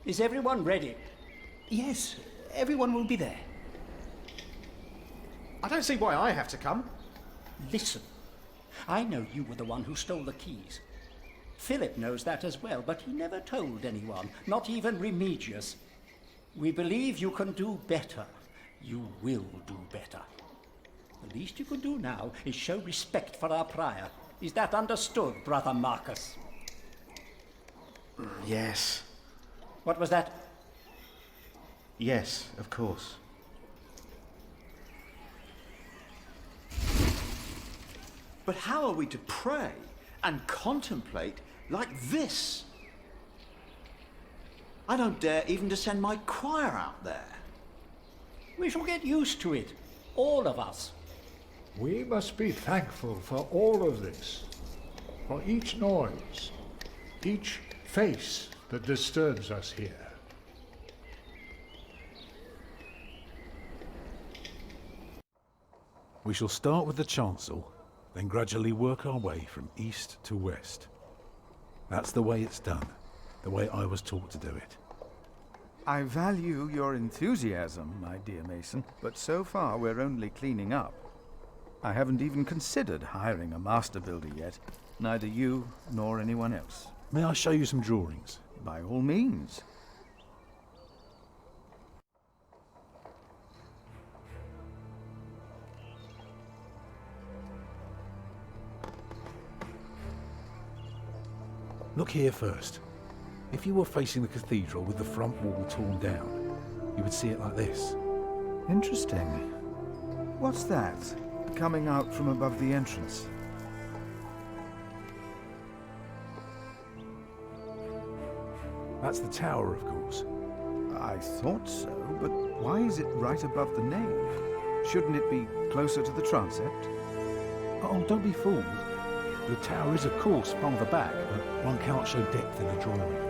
Is everyone ready? Yes, everyone will be there. I don't see why I have to come. Listen. I know you were the one who stole the keys. Philip knows that as well, but he never told anyone, not even Remigius. We believe you can do better. You will do better. The least you can do now is show respect for our prior. Is that understood, Brother Marcus? Yes. What was that? Yes, of course. But how are we to pray and contemplate like this? I don't dare even to send my choir out there. We shall get used to it, all of us. We must be thankful for all of this, for each noise, each face that disturbs us here. We shall start with the chancel, then gradually work our way from east to west. That's the way it's done, the way I was taught to do it. I value your enthusiasm, my dear Mason, but so far we're only cleaning up. I haven't even considered hiring a master builder yet, neither you nor anyone else. May I show you some drawings? By all means. Look here first. If you were facing the cathedral with the front wall torn down, you would see it like this. Interesting. What's that, coming out from above the entrance? That's the tower, of course. I thought so, but why is it right above the nave? Shouldn't it be closer to the transept? Oh, don't be fooled. The tower is, of course, farther back, but one cannot show depth in a drawing.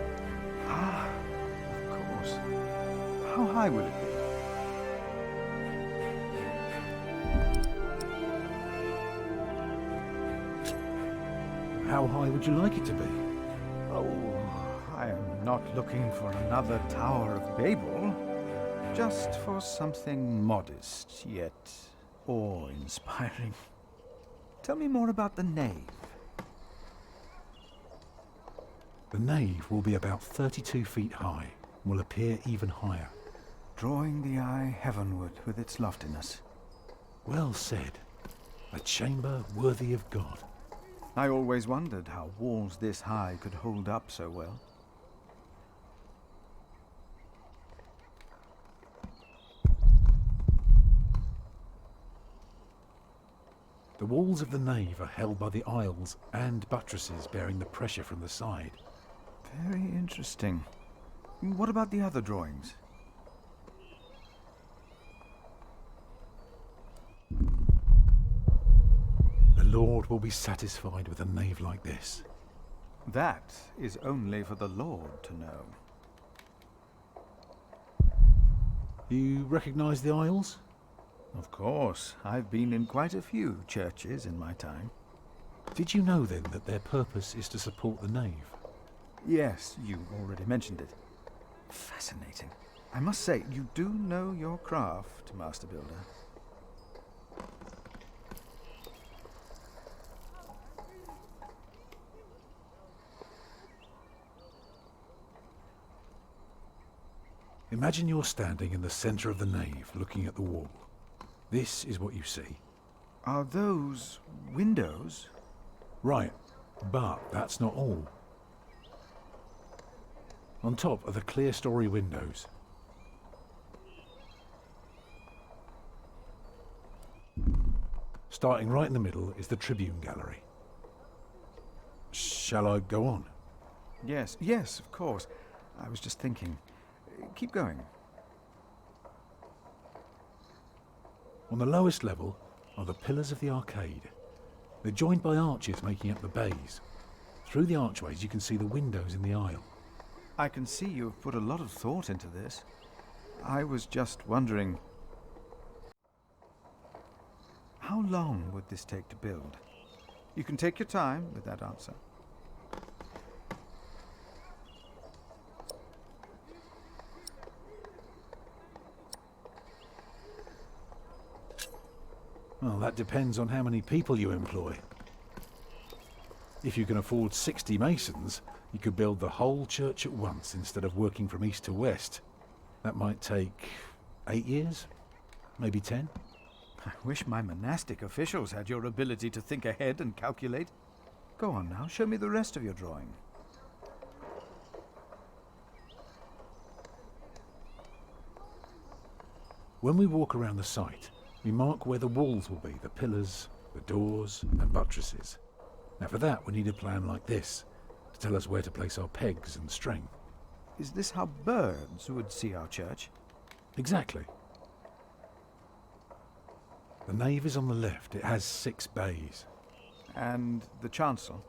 Ah, of course. How high will it be? How high would you like it to be? Oh, I am not looking for another Tower of Babel. Just for something modest, yet awe-inspiring. Tell me more about the nave. The nave will be about 32 feet high and will appear even higher. Drawing the eye heavenward with its loftiness. Well said. A chamber worthy of God. I always wondered how walls this high could hold up so well. The walls of the nave are held by the aisles and buttresses bearing the pressure from the side. Very interesting. What about the other drawings? The Lord will be satisfied with a nave like this. That is only for the Lord to know. You recognize the aisles? Of course. I've been in quite a few churches in my time. Did you know then that their purpose is to support the nave? Yes, you already mentioned it. Fascinating. I must say, you do know your craft, Master Builder. Imagine you're standing in the center of the nave, looking at the wall. This is what you see. Are those windows? Right, but that's not all. On top are the clear-story windows. Starting right in the middle is the tribune gallery. Shall I go on? Yes, yes, of course. I was just thinking. Keep going. On the lowest level are the pillars of the arcade. They're joined by arches making up the bays. Through the archways you can see the windows in the aisle. I can see you've put a lot of thought into this. I was just wondering, how long would this take to build? You can take your time with that answer. Well, that depends on how many people you employ. If you can afford 60 masons, you could build the whole church at once instead of working from east to west. That might take 8 years, maybe 10. I wish my monastic officials had your ability to think ahead and calculate. Go on now, show me the rest of your drawing. When we walk around the site, we mark where the walls will be, the pillars, the doors and buttresses. Now for that we need a plan like this, to tell us where to place our pegs and string. Is this how birds would see our church? Exactly. The nave is on the left. It has 6 bays. And the chancel?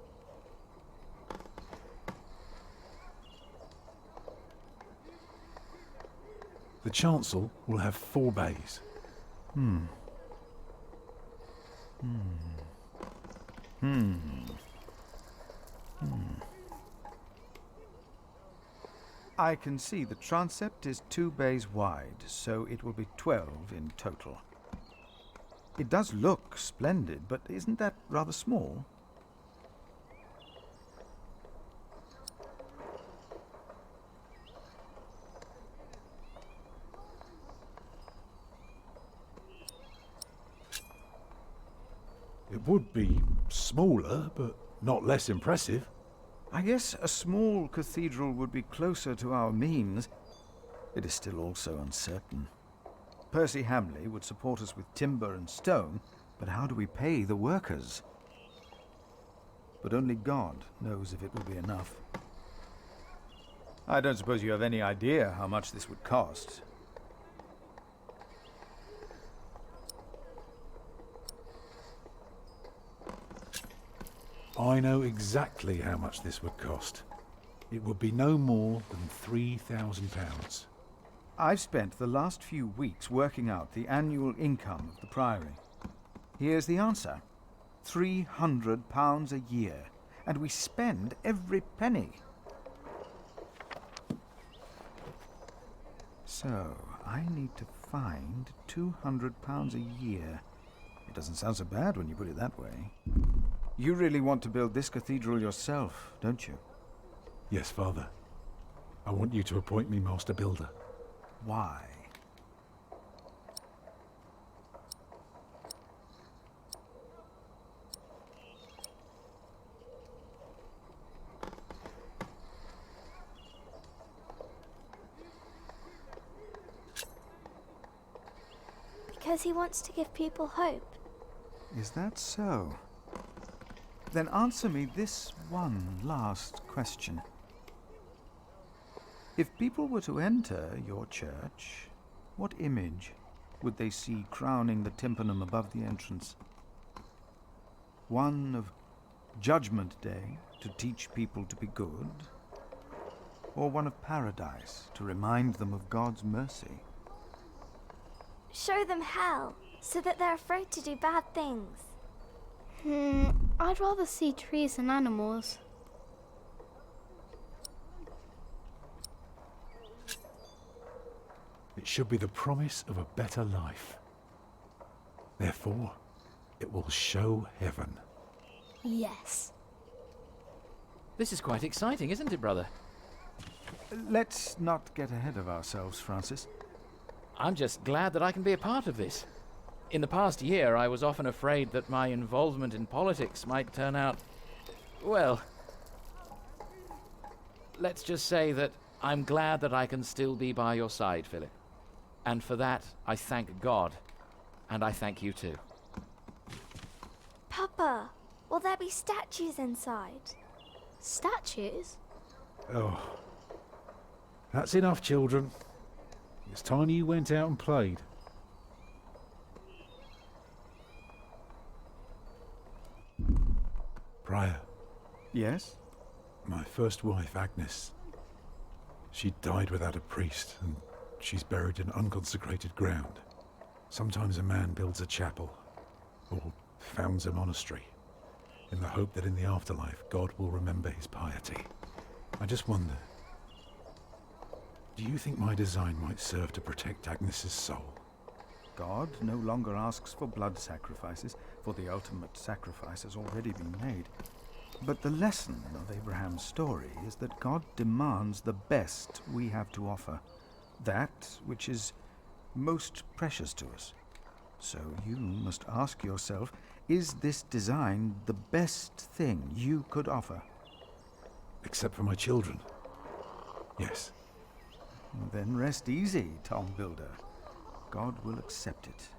The chancel will have 4 bays. I can see the transept is 2 bays wide, so it will be 12 in total. It does look splendid, but isn't that rather small? It would be smaller, but not less impressive. I guess a small cathedral would be closer to our means. It is still also uncertain. Percy Hamley would support us with timber and stone, but how do we pay the workers? But only God knows if it will be enough. I don't suppose you have any idea how much this would cost. I know exactly how much this would cost. It would be no more than £3,000. I've spent the last few weeks working out the annual income of the Priory. Here's the answer. £300 a year. And we spend every penny. So, I need to find £200 a year. It doesn't sound so bad when you put it that way. You really want to build this cathedral yourself, don't you? Yes, Father. I want you to appoint me Master Builder. Why? Because he wants to give people hope. Is that so? Then answer me this one last question. If people were to enter your church, what image would they see crowning the tympanum above the entrance? One of Judgment Day to teach people to be good? Or one of Paradise to remind them of God's mercy? Show them hell, so that they're afraid to do bad things. I'd rather see trees and animals. It should be the promise of a better life. Therefore, it will show heaven. Yes. This is quite exciting, isn't it, brother? Let's not get ahead of ourselves, Francis. I'm just glad that I can be a part of this. In the past year, I was often afraid that my involvement in politics might turn out, well, let's just say that I'm glad that I can still be by your side, Philip. And for that, I thank God. And I thank you too. Papa, will there be statues inside? Statues? Oh. That's enough, children. It's time you went out and played. Prior, Yes? my first wife, Agnes, she died without a priest, and she's buried in unconsecrated ground. Sometimes a man builds a chapel, or founds a monastery, in the hope that in the afterlife God will remember his piety. I just wonder, do you think my design might serve to protect Agnes's soul? God no longer asks for blood sacrifices, for the ultimate sacrifice has already been made. But the lesson of Abraham's story is that God demands the best we have to offer, that which is most precious to us. So you must ask yourself, is this design the best thing you could offer? Except for my children. Yes. Then rest easy, Tom Builder. God will accept it.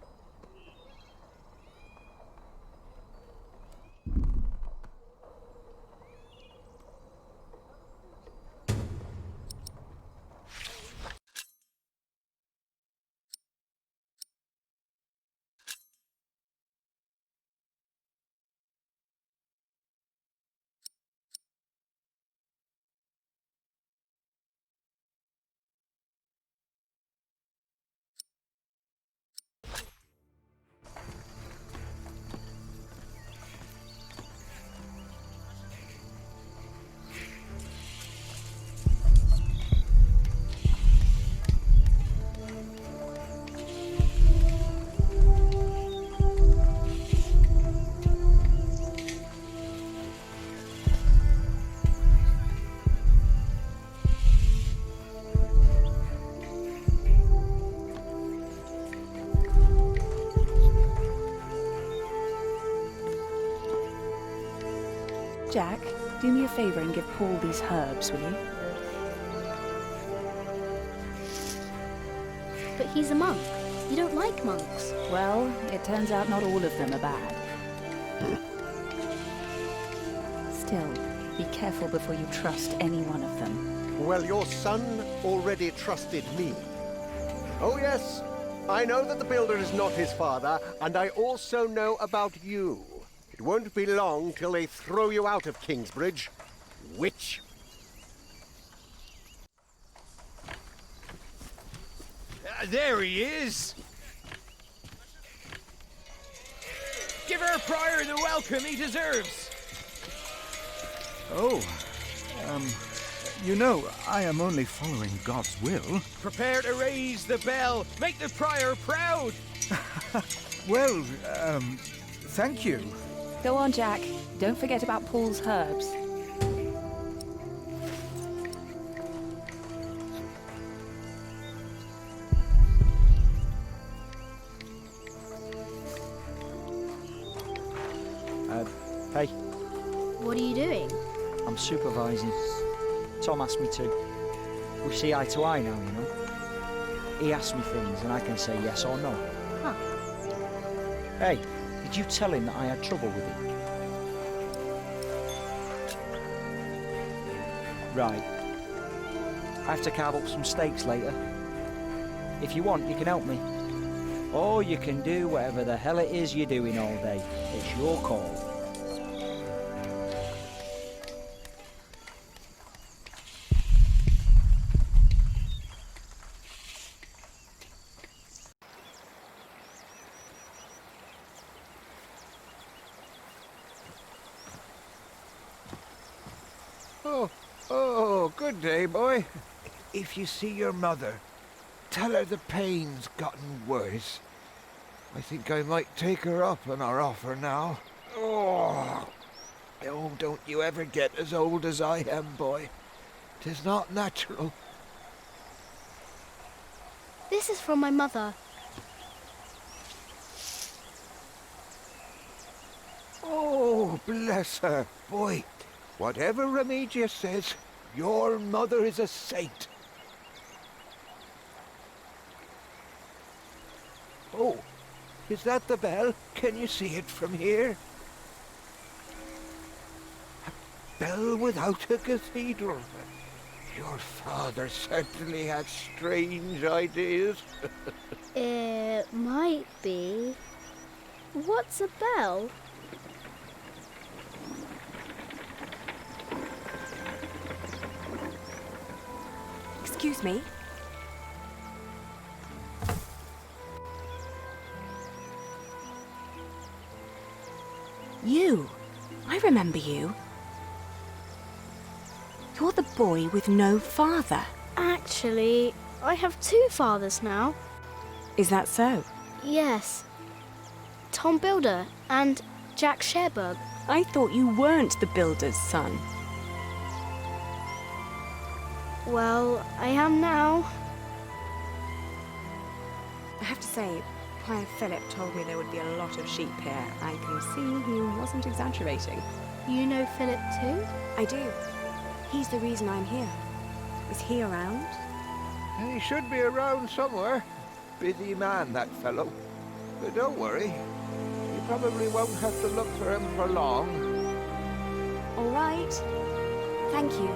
Jack, do me a favour and give Paul these herbs, will you? But he's a monk. You don't like monks. Well, it turns out not all of them are bad. Still, be careful before you trust any one of them. Well, your son already trusted me. Oh yes, I know that the builder is not his father, and I also know about you. It won't be long till they throw you out of Kingsbridge. Witch. There he is! Give our prior the welcome he deserves! Oh, you know, I am only following God's will. Prepare to raise the bell. Make the prior proud! Well, thank you. Go on, Jack. Don't forget about Paul's herbs. Hey. What are you doing? I'm supervising. Tom asked me to. We see eye to eye now, you know. He asks me things and I can say yes or no. Huh. Hey, did you tell him that I had trouble with him? Right. I have to carve up some steaks later. If you want, you can help me. Or you can do whatever the hell it is you're doing all day. It's your call. Oh, good day, boy. If you see your mother, tell her the pain's gotten worse. I think I might take her up on our offer now. Oh, don't you ever get as old as I am, boy. 'Tis not natural. This is from my mother. Oh, bless her. Boy, whatever Remedius says, your mother is a saint. Oh, is that the bell? Can you see it from here? A bell without a cathedral. Your father certainly had strange ideas. It might be. What's a bell? Excuse me. You. I remember you. You're the boy with no father. Actually, I have two fathers now. Is that so? Yes. Tom Builder and Jack Sherburg. I thought you weren't the builder's son. Well, I am now. I have to say, Prior Philip told me there would be a lot of sheep here. I can see he wasn't exaggerating. You know Philip too? I do. He's the reason I'm here. Is he around? He should be around somewhere. Busy man, that fellow. But don't worry. You probably won't have to look for him for long. All right. Thank you.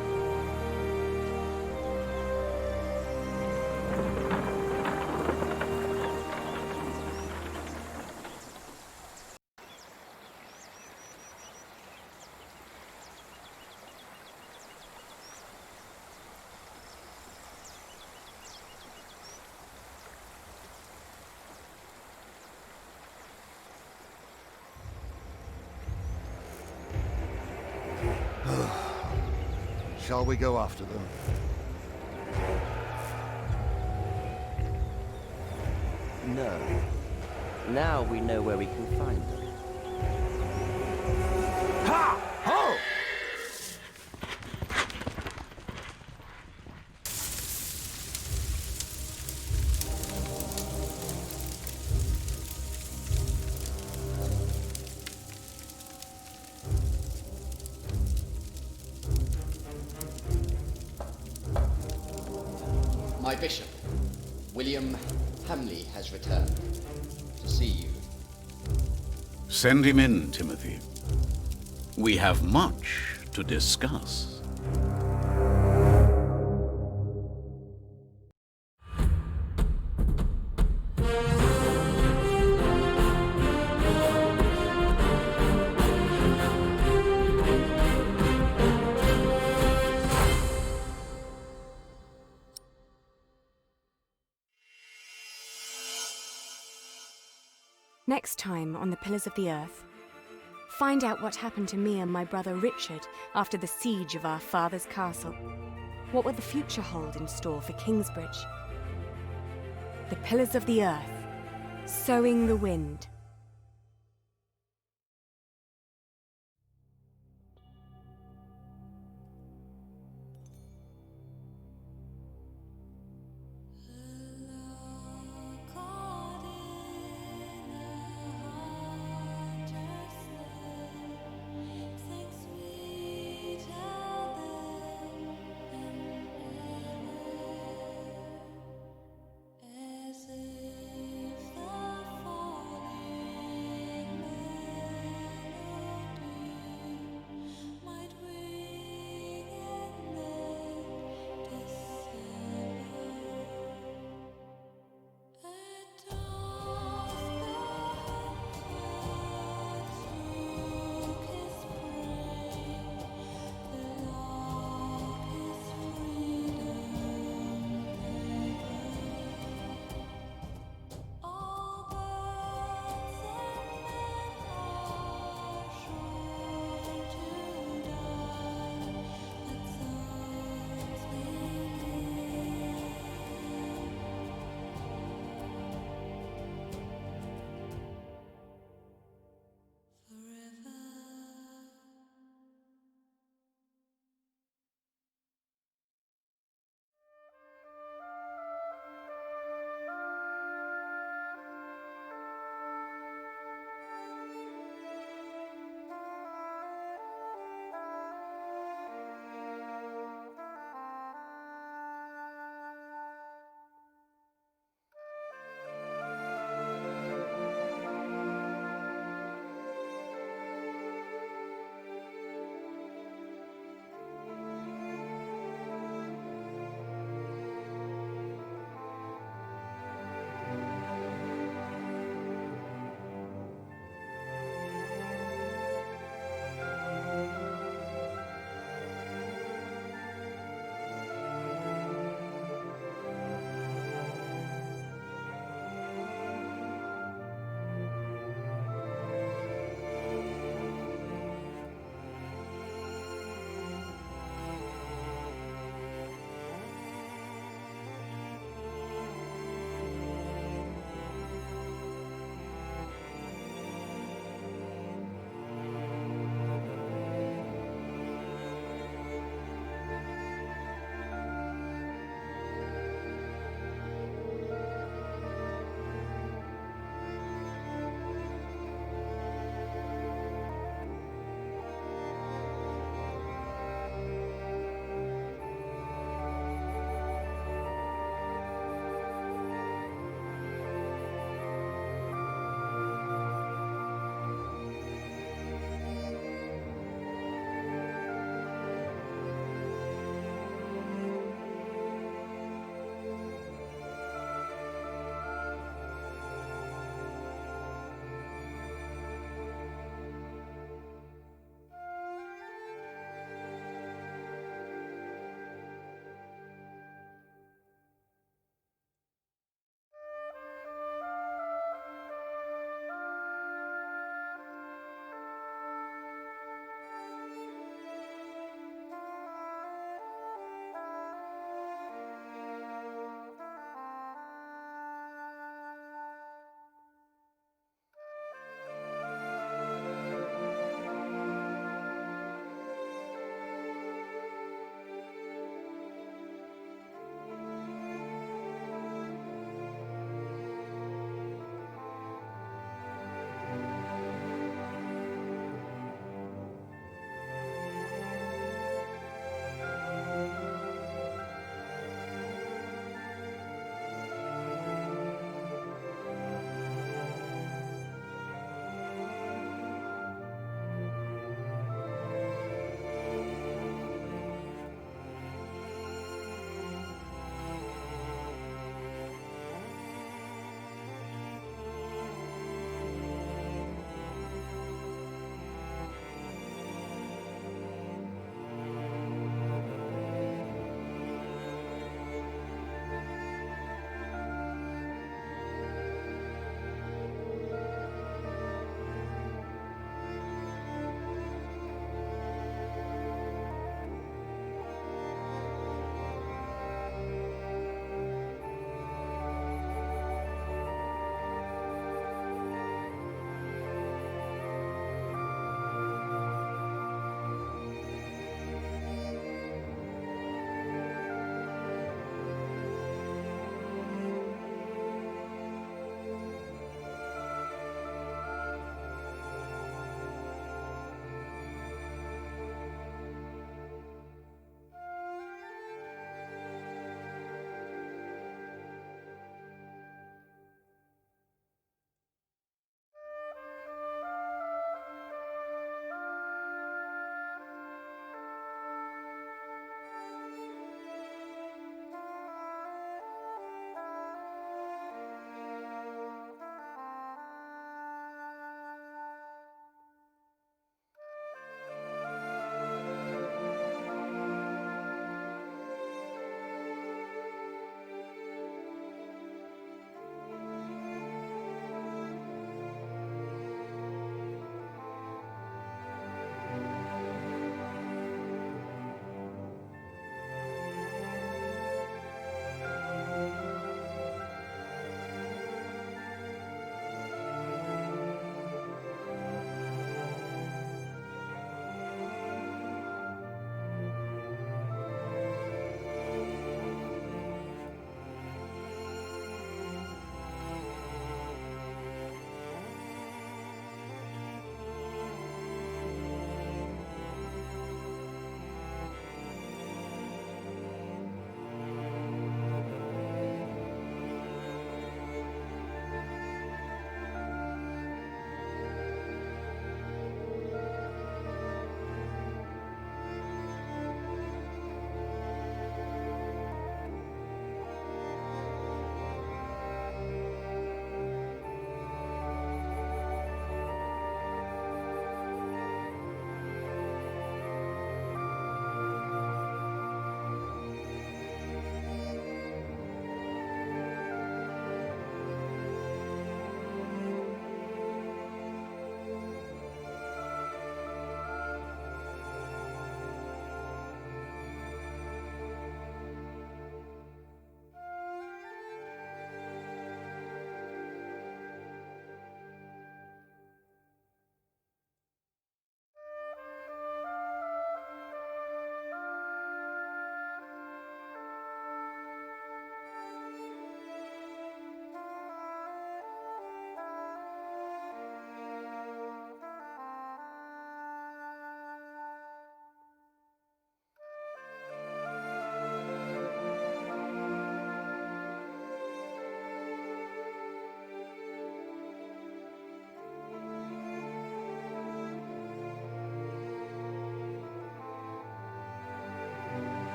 Shall we go after them? No. Now we know where we can find them. Ha! Ho! My bishop, William Hamley, has returned to see you. Send him in, Timothy. We have much to discuss. Next time on the Pillars of the Earth, find out what happened to me and my brother Richard after the siege of our father's castle. What will the future hold in store for Kingsbridge? The Pillars of the Earth, Sowing the Wind.